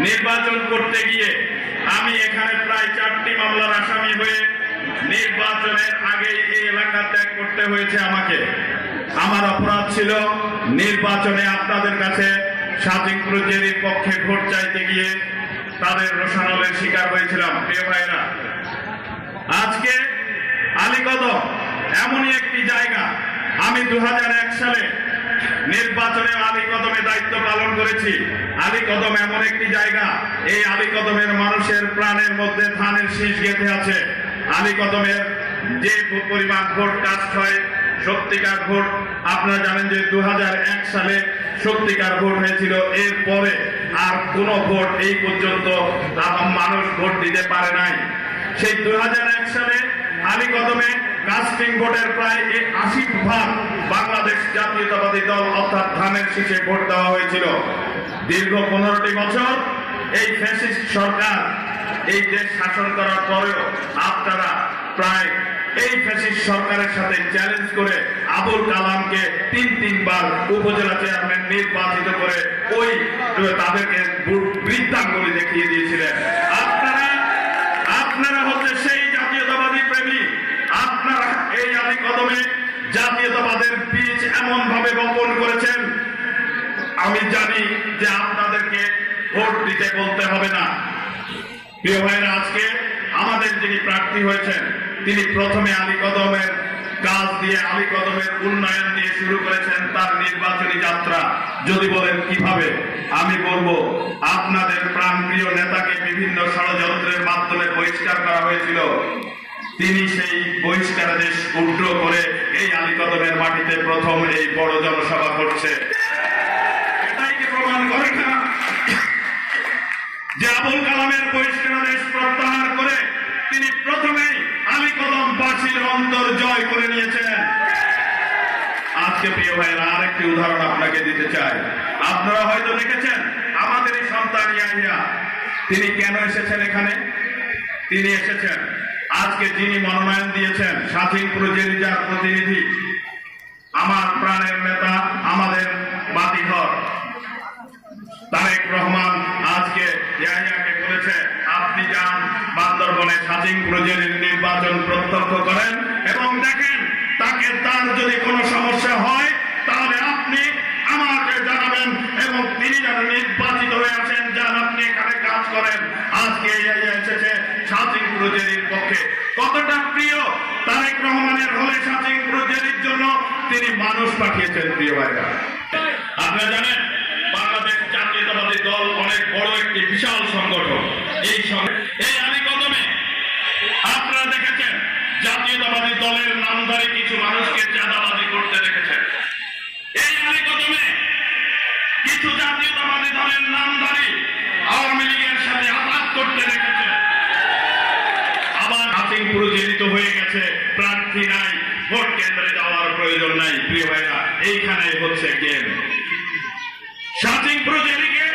নির্বাচন করতে গিয়ে আমি এখানে প্রায় 4টি মামলার আসামি হয়ে নির্বাচনের আগেই এই এলাকা ত্যাগ করতে হয়েছে আমাকে। আমার অপরাধ ছিল নির্বাচনে আপনাদের কাছে সাজিংপুর জেরির পক্ষে ভোট চাইতে গিয়ে তাদের রোষানলের শিকার হয়েছিলাম। প্রিয় ভাইরা, আজকে আলীকদম এমনই একটি জায়গা, আমি 2001 সালে নির্বাচনে আলীকদমে দায়িত্ব পালন করেছি। আলীকদম এমন একটি জায়গা, এই আলীকদমের মানুষের প্রাণের মধ্যে ধানের শীষ গেঁথে আছে। আলীকদমের যে পরিমাণ ভোট কাস্ট হয়, সত্যিকার ভোট, আপনারা জানেন যে 2001 সালে সত্যিকার ভোট হয়েছিল। এরপরে আর কোন ভোট এই পর্যন্ত মানুষ ভোট দিতে পারে নাই। সেই 2001 সালে আলীকদমে কাস্টিং ভোটের প্রায় 80% বাংলাদেশ জাতীয়তাবাদী দল অর্থাৎ ধানের শীষে ভোট দেওয়া হয়েছিল। দীর্ঘ 15টি বছর এই ফ্যাসিস্ট সরকার এই দেশ শাসন করার পরেও আপনারা প্রায় এই ফ্যাসিস্ট সরকারের সাথে চ্যালেঞ্জ করে আবুল কালামকে 3বার উপজেলা চেয়ারম্যান নির্বাচিত করে ওই তাদেরকে বৃত্তাঙ্গুলি দেখিয়ে দিয়েছিলেন। আপনারা হচ্ছে সেই জাতীয়তাবাদী প্রেমী। আপনারা এই আলীকদমে জাতীয়তাবাদের বীজ এমন ভাবে বপন করেছেন, আমি জানি যে আপনাদেরকে ভোট দিতে বলতে হবে না। প্রিয় ভাইরা, আজকে আমাদের যিনি প্রার্থী হয়েছেন তিনি প্রথমে আলীকদমের কাজ দিয়ে, আলীকদমের উন্নয়ন দিয়ে শুরু করেছেন তার নির্বাচনী যাত্রা। যদি বলেন কিভাবে, আমি বলবো আপনাদের প্রাণপ্রিয় নেতাকে বিভিন্ন ষড়যন্ত্রের মাধ্যমে বহিষ্কার করা হয়েছিল। তিনি সেই বহিষ্কারাদেশ উড্র করে এই আলীকদমের মাটিতে প্রথম এই বড় জনসভা করছে। এটাই কি প্রমাণ করে না যে আবুল কালামের বহিষ্কারাদেশ প্রত্যাহার করে তিনি প্রথমেই আলীকদমবাসীর অন্তর জয় করে নিয়েছেন? আজকে প্রিয় ভাইয়েরা, আরেকটি উদাহরণ আপনাকে দিতে চাই। আপনারা হয়তো দেখেছেন আমাদের এই সন্তান ইয়াহিয়া, তিনি কেন এসেছেন এখানে? তিনি এসেছেন আজকে যিনি মনোনয়ন দিয়েছেন সাজিংপুর জেরিজার প্রতিনিধি, আমার প্রাণের নেতা, আমাদের বাতিঘর তারেক রহমান আজকে ইয়াহিয়াকে বলেছে আপনি যান বান্দরবনে সাজিংপুর জেরির নির্বাচন প্রত্যক্ষ করেন এবং দেখেন তার যদি কোনো সমস্যা হয় তাহলে আপনি আমাকে জানাবেন এবং তিনি যেন নির্বাচিত হয়ে আসেন, যান আপনি এখানে কাজ করেন। আজকে ইয়াহিয়া এসেছে সাজিংপুর জেরির পক্ষে। কতটা প্রিয় তারেক রহমানের হলে সাজিংপুর জেরির জন্য তিনি মানুষ পাঠিয়েছেন। প্রিয় ভাইরা, আপনারা জানেন বাংলাদেশ জাতীয়তাবাদী দল অনেক বড় একটি বিশাল সংগঠন। এই আলীকদমে আপনারা দেখেছেন জাতীয়তাবাদী দলের নামধারী কিছু মানুষকে চাঁদাবাজি করতে দেখেছেন। এই আলীকদমে কিছু জাতীয়তাবাদী দলের নামধারী আওয়ামী লীগের সাথে আঘাত করতে দেখেছেন। আবার সাজিংপুর জেরিত হয়ে গেছে, প্রার্থী নাই, ভোট কেন্দ্রে যাওয়ার প্রয়োজন নাই। প্রিয় ভাইরা, এইখানে হচ্ছে গেম। সাজিংপুর জেরিকে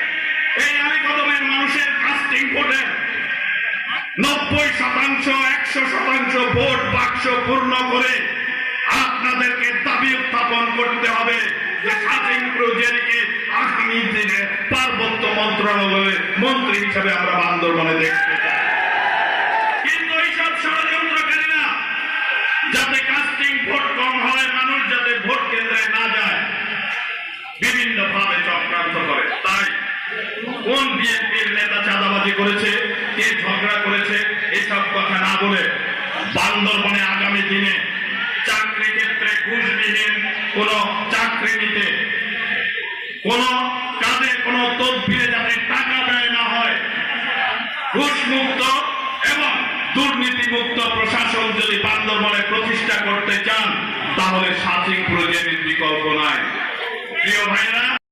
এই আলীকদমের মানুষের কাস্টিং ভোটে 90%, 100% ভোট বাক্স পূর্ণ করে আপনাদেরকে দাবি উত্থাপন করতে হবে যে সাজিংপুর জেরিকে আগামী দিনে পার্বত্য মন্ত্রণালয়ের মন্ত্রী হিসেবে আমরা বান্দরবনে দেখতে চাই। কিন্তু এইসব ষড়যন্ত্রকারীরা যাতে কাস্টিং ভোট কম হয়, মানুষ যাতে ভোট কেন্দ্রে না যায়, বিভিন্ন ভাবে চক্রান্ত করে। তাই কোন বিএনপির নেতা চাঁদাবাজি করেছে, কে ঝগড়া করেছে, এসব কথা না বলে বান্দরবনে আগামী দিনে চাকরি ক্ষেত্রে ঘুষবিহীন কোন চাকরি নিতে, কোন কাজে, কোন তদবিরে যাতে টাকা ব্যয় না হয়, ঘুষমুক্ত এবং দুর্নীতিমুক্ত প্রশাসন যদি বান্দরবনে প্রতিষ্ঠা করতে চান তাহলে সাজিংপুর জেরির বিকল্প নাই। প্রিয় ভাইরা,